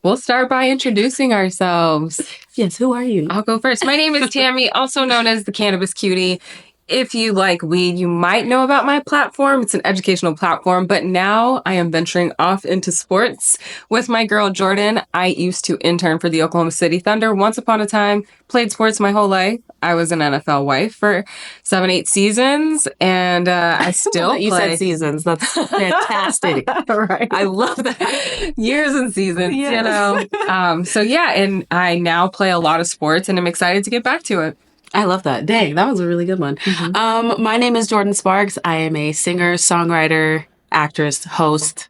We'll start by introducing ourselves. Yes, who are you? I'll go first. My name is Tammy, also known as the Cannabis Cutie. If you like weed, you might know about my platform. It's an educational platform, but now I am venturing off into sports with my girl, Jordin. I used to intern for the Oklahoma City Thunder once upon a time, played sports my whole life. I was an NFL wife for 7-8 seasons, and I still You play. said seasons. That's fantastic. Right. I love that. Years and seasons, Yes. you know. So yeah, and I now play a lot of sports, and I'm excited to get back to it. I love that. Dang, that was a really good one. Mm-hmm. My name is Jordin Sparks. I am a singer, songwriter, actress, host.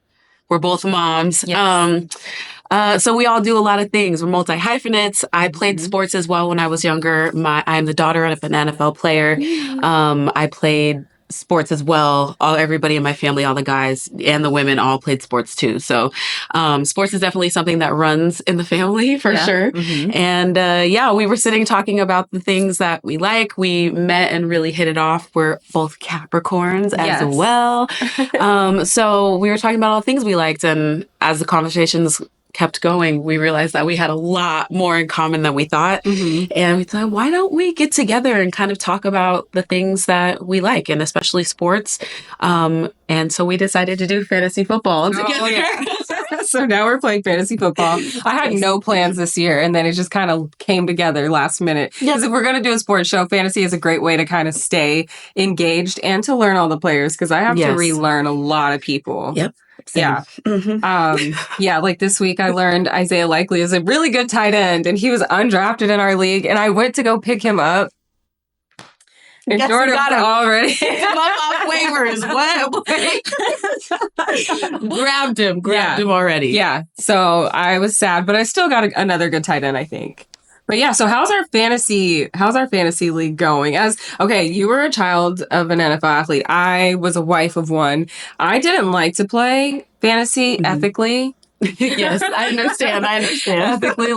We're both moms. Yes. So we all do a lot of things. We're multi-hyphenates. I played sports as well when I was younger. I'm the daughter of an NFL player. I played sports as well. Everybody in my family, all the guys and the women all played sports too. So sports is definitely something that runs in the family for sure. Mm-hmm. And we were sitting talking about the things that we like. We met and really hit it off. We're both Capricorns as well. So we were talking about all the things we liked. And as the conversations kept going, we realized that we had a lot more in common than we thought. And we thought, why don't we get together and kind of talk about the things that we like, and especially sports. And so we decided to do fantasy football together. So now we're playing fantasy football. I had no plans this year, and then it just kind of came together last minute. Because if we're going to do a sports show, fantasy is a great way to kind of stay engaged and to learn all the players, because I have to relearn a lot of people. Yep. Same. Yeah. Like this week I learned Isaiah Likely is a really good tight end, and he was undrafted in our league, and I went to go pick him up. And Jordan got already picked him up off waivers. What? Grabbed him already. Yeah. So I was sad, but I still got another good tight end, I think. But yeah, so how's our fantasy league going? You were a child of an NFL athlete. I was a wife of one. I didn't like to play fantasy ethically. Yes, I understand. Ethically,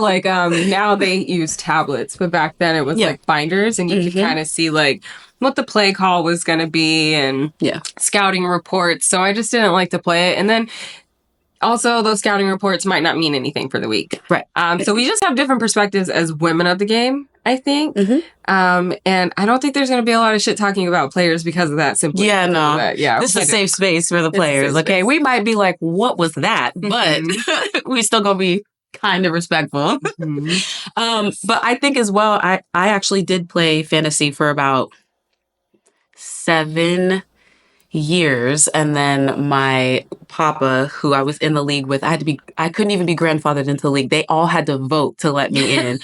now they use tablets, but back then it was like binders, and you could kind of see what the play call was going to be and scouting reports. So I just didn't like to play it. And then also, those scouting reports might not mean anything for the week. Right. So we just have different perspectives as women of the game, I think. And I don't think there's going to be a lot of shit talking about players because of that. Simply. Yeah, no. This is a safe space for the players. Okay, we might be like, what was that? But we still going to be kind of respectful. But I think as well, I actually did play fantasy for about 7 years, and then my papa, who I was in the league with, I couldn't even be grandfathered into the league. They all had to vote to let me in.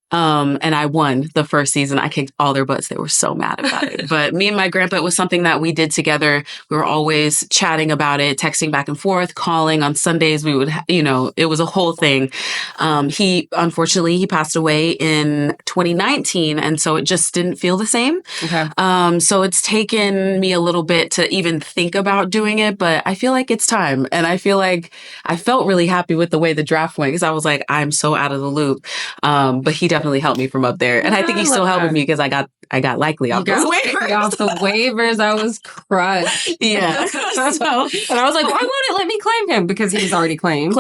And I won the first season. I kicked all their butts. They were so mad about it. But me and my grandpa, it was something that we did together. We were always chatting about it, texting back and forth, calling on Sundays. We would, it was a whole thing. Unfortunately, he passed away in 2019. And so it just didn't feel the same. Okay. So it's taken me a little bit to even think about doing it, but I feel like it's time. And I feel like I felt really happy with the way the draft went, because I was like, I'm so out of the loop. But he definitely helped me from up there. And I think he's still helping me because I got Likely off those waivers. Off the waivers, I was crushed. Yeah. And I was like, why won't it let me claim him? Because he was already claimed.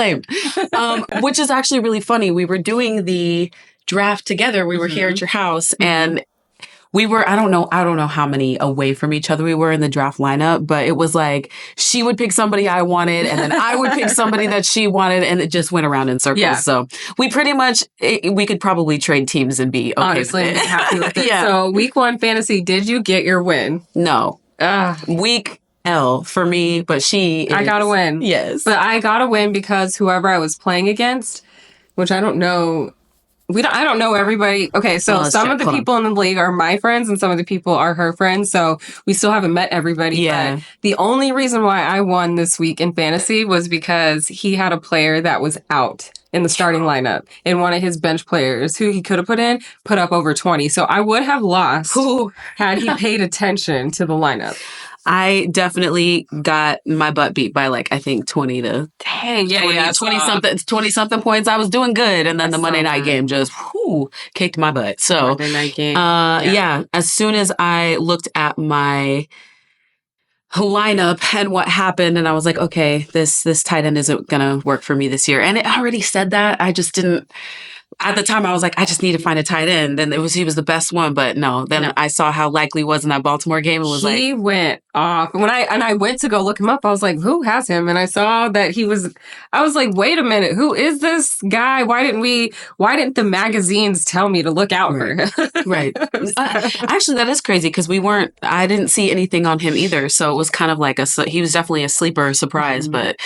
Which is actually really funny. We were doing the draft together. We were here at your house, and we were, I don't know how many away from each other we were in the draft lineup, but it was like she would pick somebody I wanted, and then I would pick somebody that she wanted, and it just went around in circles. Yeah. So we pretty much, we could probably trade teams and be okay. Honestly, with it. happy with it. So week 1 fantasy, did you get your win? No. Week L for me, but I got a win. Yes. But I got a win because whoever I was playing against, which I don't know, I don't know everybody. Okay, so some of the people in the league are my friends and some of the people are her friends. So we still haven't met everybody. Yeah. But the only reason why I won this week in fantasy was because he had a player that was out in the starting lineup, and one of his bench players who he could have put up over 20. So I would have lost had he paid attention to the lineup. I definitely got my butt beat by I think 20 to 20 something points. I was doing good, and then the Monday night game just kicked my butt. So Monday night game. As soon as I looked at my lineup and what happened, and I was like, okay, this tight end isn't gonna work for me this year. And it already said that. I just didn't. At the time, I was like, I just need to find a tight end, and he was the best one. But no, then I saw how likely he was in that Baltimore game, and was he went off. When I went to go look him up, I was like, who has him? And I saw that he was. I was like, wait a minute, who is this guy? Why didn't the magazines tell me to look out for him? Right. Actually, that is crazy because I didn't see anything on him either. So it was kind of like he was definitely a sleeper surprise, but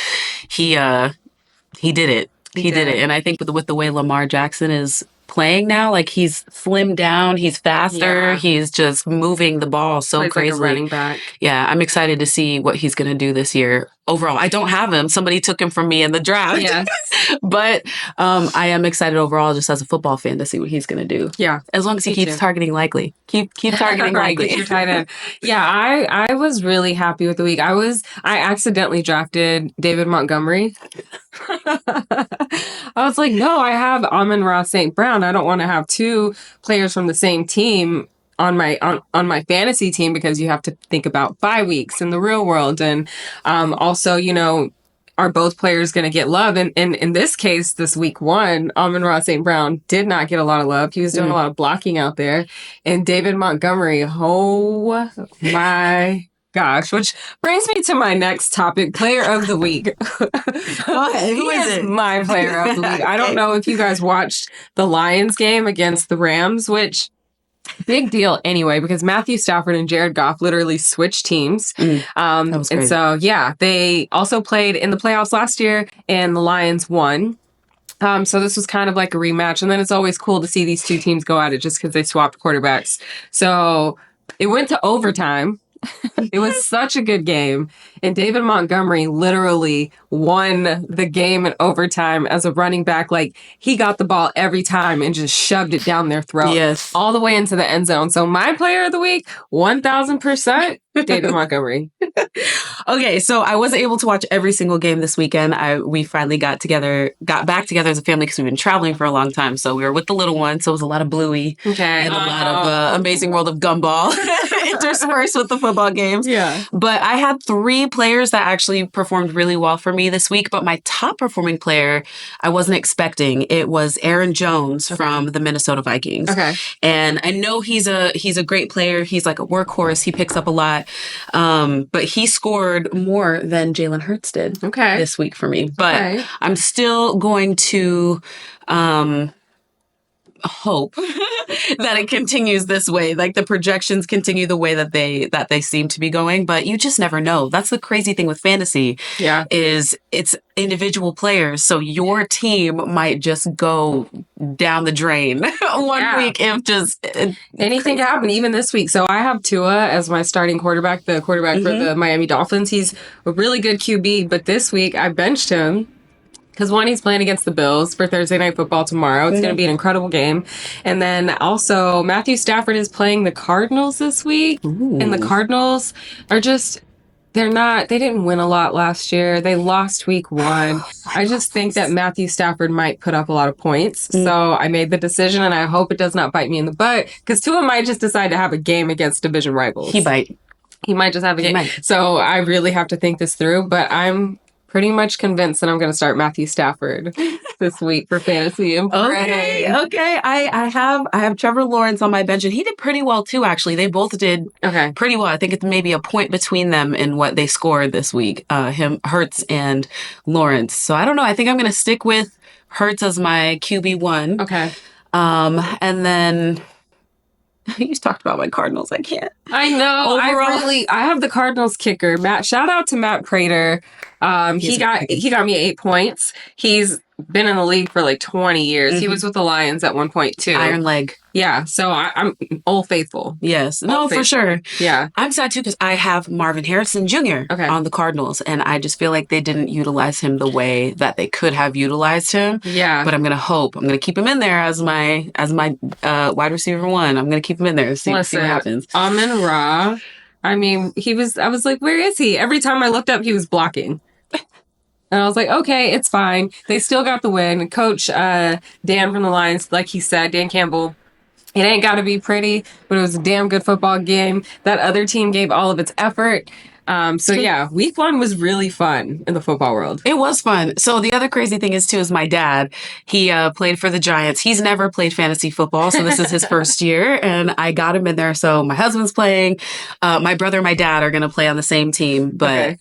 he did it. He did it. And I think with the way Lamar Jackson is playing now, like he's slimmed down, he's faster, he's just moving the ball so crazily. Like a running back. Yeah, I'm excited to see what he's going to do this year. Overall, I don't have him. Somebody took him from me in the draft. Yes. But I am excited overall, just as a football fan, to see what he's going to do. Yeah. As long as he keeps targeting likely. Keep targeting likely. Get your tight end. Yeah, I was really happy with the week. I accidentally drafted David Montgomery. I was like, no, I have Amon-Ra St. Brown. I don't want to have two players from the same team on my fantasy team because you have to think about bye weeks in the real world. And also, are both players going to get love? And in this case, this week one, Amon-Ra St. Brown did not get a lot of love. He was doing a lot of blocking out there. And David Montgomery, oh my gosh, which brings me to my next topic, player of the week. Who is it? My player of the week. I don't know if you guys watched the Lions game against the Rams, which big deal anyway, because Matthew Stafford and Jared Goff literally switched teams. And so, they also played in the playoffs last year and the Lions won. So this was kind of like a rematch. And then it's always cool to see these two teams go at it just because they swapped quarterbacks. So it went to overtime. It was such a good game. And David Montgomery literally won the game in overtime as a running back. Like, he got the ball every time and just shoved it down their throat. Yes. All the way into the end zone. So my player of the week, 1,000%, David Montgomery. Okay, so I wasn't able to watch every single game this weekend. We finally got back together as a family because we've been traveling for a long time. So we were with the little one. So it was a lot of Bluey. Okay. And a lot of Amazing World of Gumball interspersed with the football games. Yeah. But I had 3 players that actually performed really well for me this week. But my top performing player, I wasn't expecting. It was Aaron Jones from the Minnesota Vikings. Okay. And I know he's a great player. He's like a workhorse. He picks up a lot. But he scored more than Jalen Hurts did this week for me. But I'm still going to hope that it continues this way. Like the projections continue the way that they seem to be going, but you just never know. That's the crazy thing with fantasy. Yeah. Is it's individual players. So your team might just go down the drain one week if just anything can happen, even this week. So I have Tua as my starting quarterback, the quarterback for the Miami Dolphins. He's a really good QB, but this week I benched him. Because one, he's playing against the Bills for Thursday Night Football tomorrow. It's going to be an incredible game. And then also Matthew Stafford is playing the Cardinals this week. Ooh. And the Cardinals are just, they didn't win a lot last year. They lost week 1. I just think that Matthew Stafford might put up a lot of points. So I made the decision and I hope it does not bite me in the butt. Because Tua might just decide to have a game against division rivals. He might just have a game. So I really have to think this through. But I'm pretty much convinced that I'm going to start Matthew Stafford this week for fantasy. Okay. I have Trevor Lawrence on my bench, and he did pretty well too. Actually, they both did pretty well. I think it's maybe a point between them in what they scored this week. Hurts and Lawrence. So I don't know. I think I'm going to stick with Hurts as my QB1. Okay. And then. You talked about my Cardinals. I can't. I know. Overall, I have the Cardinals kicker. Shout out to Matt Prater. He got me 8 points. He's been in the league for like 20 years. He was with the Lions at one point too. Iron leg. Yeah. So I'm Old Faithful. Yes. No, for sure. Yeah. I'm sad too because I have Marvin Harrison Jr. On the Cardinals, and I just feel like they didn't utilize him the way that they could have utilized him. Yeah. But I'm gonna keep him in there as my wide receiver 1. I'm gonna keep him in there. See what happens. Amon-Ra. I mean, I was like, where is he? Every time I looked up, he was blocking. And I was like, okay, it's fine. They still got the win. Coach Dan from the Lions, like he said, Dan Campbell, it ain't got to be pretty, but it was a damn good football game. That other team gave all of its effort. So yeah, week 1 was really fun in the football world. It was fun. So the other crazy thing is too is my dad. He played for the Giants. He's never played fantasy football, so this is his first year, and I got him in there. So my husband's playing. My brother and my dad are going to play on the same team, but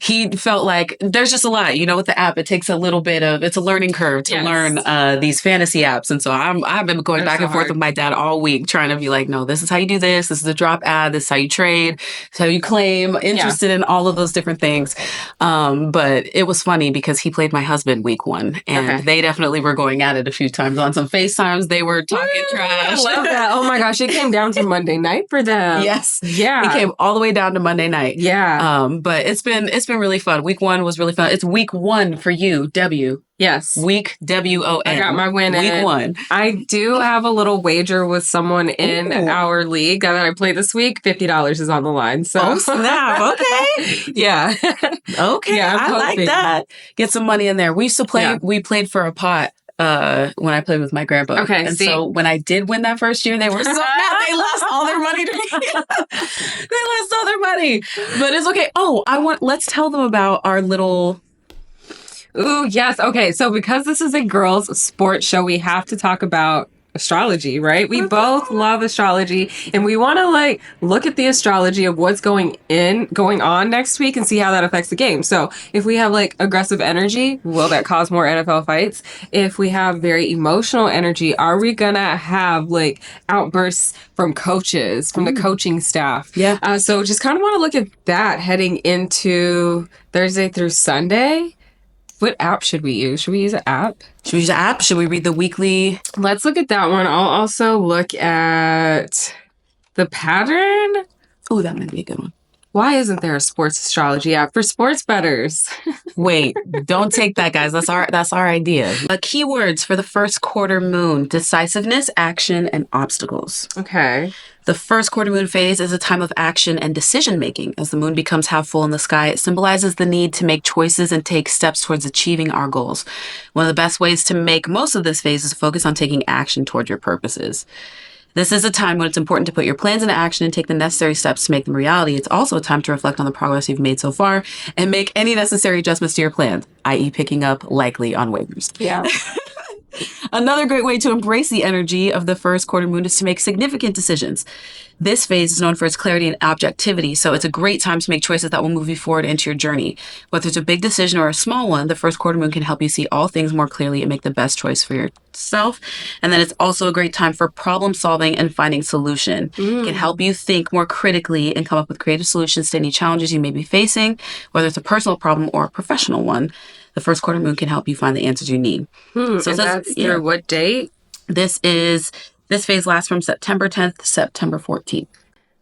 he felt like there's just a lot. You know, with the app, it takes a little bit of it's a learning curve to learn these fantasy apps, and so I've been going back and forth with my dad all week trying to be like, no, this is how you do this. This is a drop ad. This is how you trade. This is how you claim. Interested in all of those different things. But it was funny because he played my husband week 1, and they definitely were going at it a few times on some FaceTimes. They were talking trash. I love that. Oh my gosh, it came down to Monday night for them. Yes, yeah, it came all the way down to Monday night. Yeah, but it's been really fun. Week 1 was really fun. It's week 1 for you, W. Yes. Week WON. I got my win Week 1. I do have a little wager with someone in our league that I play this week. $50 is on the line. So. Oh, snap. Okay. Yeah. Okay. Yeah, I like that. Get some money in there. We used to play, we played for a pot when I played with my grandpa. Okay. And so when I did win that first year, they were so mad. They lost all their money to me. They lost all their money. But it's okay. Oh, let's tell them about our little... Ooh, yes. Okay. So because this is a girls' sports show, we have to talk about astrology, right? We both love astrology, and we want to look at the astrology of what's going on next week and see how that affects the game. So if we have aggressive energy, will that cause more NFL fights? If we have very emotional energy, are we gonna have outbursts from coaches, from the coaching staff? Yeah. So just kind of want to look at that heading into Thursday through Sunday. What app should we use? Should we use an app? Should we use an app? Should we read the weekly? Let's look at that one. I'll also look at the pattern. Oh, that might be a good one. Why isn't there a sports astrology app for sports bettors? Wait, don't take that, guys. That's our idea. Keywords for the first quarter moon: decisiveness, action, and obstacles. Okay. The first quarter moon phase is a time of action and decision making. As the moon becomes half full in the sky, it symbolizes the need to make choices and take steps towards achieving our goals. One of the best ways to make most of this phase is to focus on taking action toward your purposes. This is a time when it's important to put your plans into action and take the necessary steps to make them reality. It's also a time to reflect on the progress you've made so far and make any necessary adjustments to your plans, i.e. picking up likely on waivers. Yeah. Another great way to embrace the energy of the first quarter moon is to make significant decisions. This phase is known for its clarity and objectivity, so it's a great time to make choices that will move you forward into your journey. Whether it's a big decision or a small one, the first quarter moon can help you see all things more clearly and make the best choice for yourself. And then it's also a great time for problem solving and finding solution. It can help you think more critically and come up with creative solutions to any challenges you may be facing, whether it's a personal problem or a professional one. The first quarter moon can help you find the answers you need. So that's through what date? This phase lasts from September 10th to September 14th.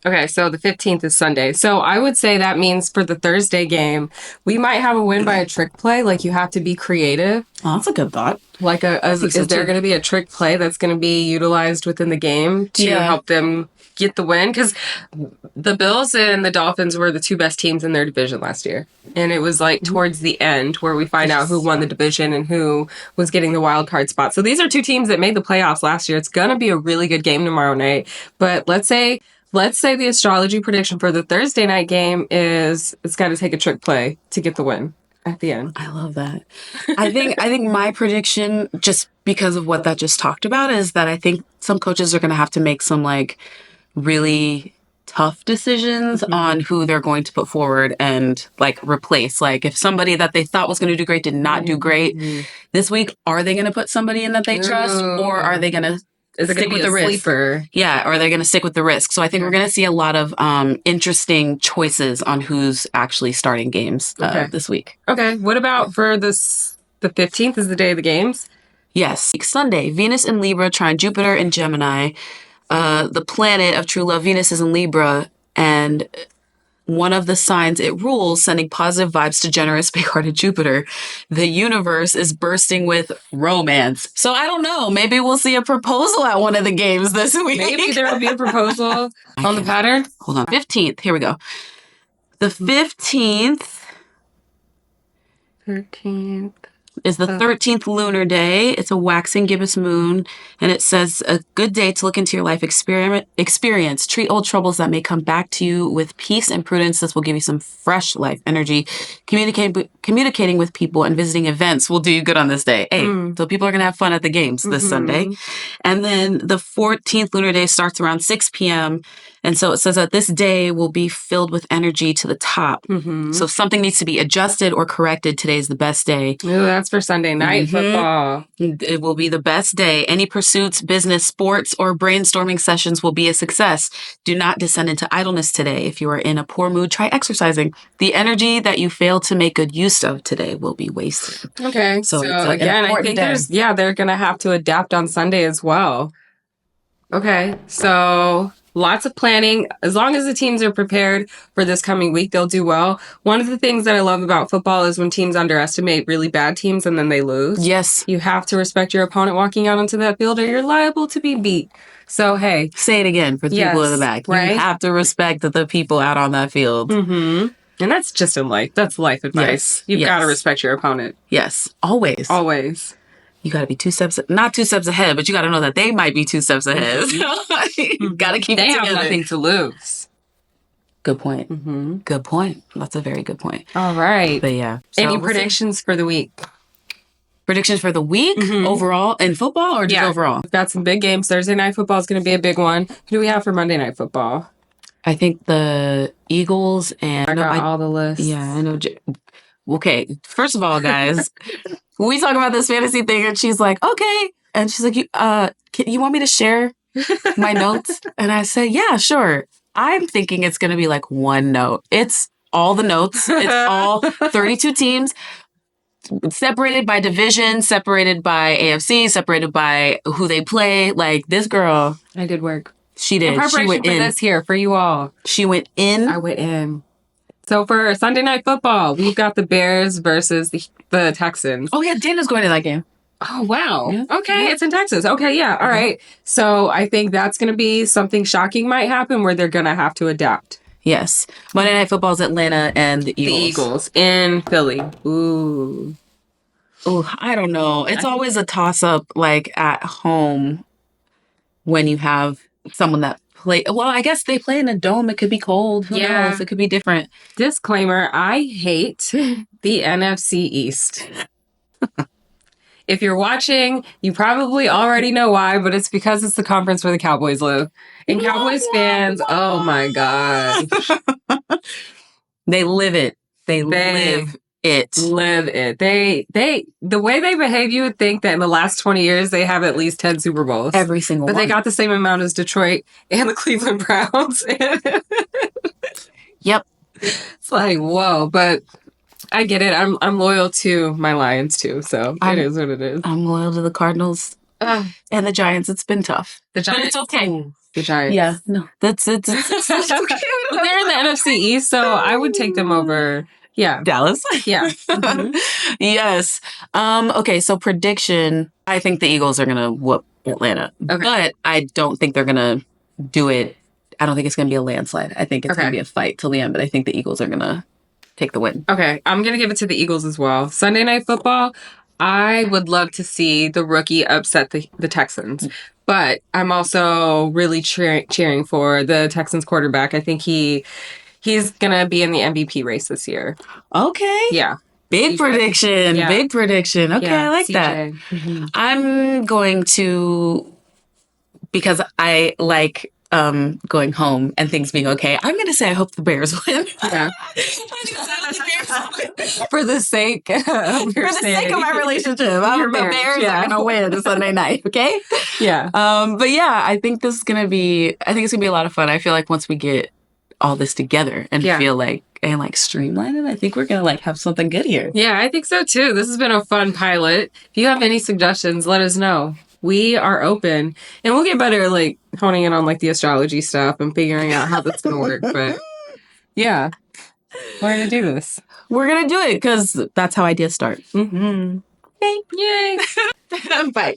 Okay, so the 15th is Sunday. So I would say that means for the Thursday game, we might have a win by a trick play. You have to be creative. Oh, that's a good thought. Is there going to be a trick play that's going to be utilized within the game to help them get the win? Because the Bills and the Dolphins were the two best teams in their division last year. And it was towards the end where we find out who won the division and who was getting the wild card spot. So these are two teams that made the playoffs last year. It's going to be a really good game tomorrow night. But let's say the astrology prediction for the Thursday night game is it's got to take a trick play to get the win at the end. I love that. I think my prediction, just because of what that just talked about, is that I think some coaches are going to have to make some really tough decisions on who they're going to put forward and replace. If somebody that they thought was going to do great did not do great this week, are they going to put somebody in that they trust, or are they going to stick with the risk? Sleeper? Yeah, or they're going to stick with the risk. So I think we're going to see a lot of interesting choices on who's actually starting games this week. Okay. What about for this? The 15th is the day of the games? Yes. Sunday, Venus in Libra trine Jupiter in Gemini. The planet of true love, Venus, is in Libra, and one of the signs it rules, sending positive vibes to generous, big-hearted Jupiter. The universe is bursting with romance. So I don't know. Maybe we'll see a proposal at one of the games this week. Maybe there will be a proposal on the pattern. Hold on. 15th. Here we go. The 15th. 13th. is the 13th lunar day. It's a waxing gibbous moon, and it says a good day to look into your life experience. Treat old troubles that may come back to you with peace and prudence. This will give you some fresh life energy. Communicating with people and visiting events will do you good on this day. Hey, so people are going to have fun at the games this Sunday. And then the 14th lunar day starts around 6 p.m., and so it says that this day will be filled with energy to the top. So if something needs to be adjusted or corrected, today is the best day. Ooh, that's for Sunday night football. It will be the best day. Any pursuits, business, sports, or brainstorming sessions will be a success. Do not descend into idleness today. If you are in a poor mood, try exercising. The energy that you fail to make good use of today will be wasted. Okay. So again, I think they're going to have to adapt on Sunday as well. Okay. So lots of planning. As long as the teams are prepared for this coming week, they'll do well. One of the things that I love about football is when teams underestimate really bad teams and then they lose. Yes. You have to respect your opponent walking out onto that field or you're liable to be beat. So, hey. Say it again for the people in the back. Right? You have to respect the people out on that field. And that's just in life. That's life advice. You've got to respect your opponent. Yes. Always. Always. You got to be not 2 steps ahead, but you got to know that they might be 2 steps ahead. You got to keep it together. They have nothing to lose. Good point. Good point. That's a very good point. All right. But yeah. So any predictions for the week? Predictions for the week overall in football or just overall? We've got some big games. Thursday night football is going to be a big one. Who do we have for Monday night football? I think the Eagles and... I got all the lists. Yeah, I know. Okay, first of all, guys, we talk about this fantasy thing, and she's like, okay. And she's like, you want me to share my notes? And I say, yeah, sure. I'm thinking it's going to be like one note. It's all the notes. It's all 32 teams, separated by division, separated by AFC, separated by who they play. Like, this girl. I did work. She did. In preparation for this here, for you all. She went in. I went in. So for Sunday night football, we've got the Bears versus the Texans. Oh, yeah, Dana's going to that game. Oh, wow. Yeah. Okay, it's in Texas. Okay, yeah, all right. So I think that's going to be something shocking might happen where they're going to have to adapt. Yes. Monday Night Football is Atlanta and the Eagles. The Eagles in Philly. Ooh, I don't know. It's always a toss-up, like, at home when you have someone that well, I guess they play in a dome. It could be cold. Who knows? It could be different. Disclaimer, I hate the NFC East. If you're watching, you probably already know why, but it's because it's the conference where the Cowboys live. And Cowboys fans, oh my God. They live it. They live it. Live it. The way they behave, you would think that in the last 20 years, they have at least 10 Super Bowls. Every single one. But they got the same amount as Detroit and the Cleveland Browns. Yep. It's like, whoa. But I get it. I'm loyal to my Lions, too. So it is what it is. I'm loyal to the Cardinals and the Giants. It's been tough. The Giants. But it's okay. The Giants. Yeah. No. That's it. They're in the NFC East, so I would take them over... Yeah. Dallas. Yeah. Yes. Okay, so prediction. I think the Eagles are going to whoop Atlanta. Okay. But I don't think they're going to do it. I don't think it's going to be a landslide. I think it's going to be a fight till the end, but I think the Eagles are going to take the win. Okay. I'm going to give it to the Eagles as well. Sunday Night Football, I would love to see the rookie upset the Texans. But I'm also really cheering for the Texans quarterback. I think He's going to be in the MVP race this year. Okay. Yeah. Big prediction. Yeah. Big prediction. Okay, I like CJ. that. I'm going to, because I like going home and things being okay, I'm going to say I hope the Bears win. Yeah. For the sake of my relationship. The Bears are going to win Sunday night, okay? Yeah. But yeah, I think it's going to be a lot of fun. I feel like once we get all this together and feel like and like streamline it, I think we're gonna like have something good here. Yeah, I think so too. This has been a fun pilot. If you have any suggestions, let us know. We are open, and we'll get better like honing in on like the astrology stuff and figuring out how that's gonna work. But yeah, we're gonna do this. We're gonna do it because that's how ideas start. Yay! Bye.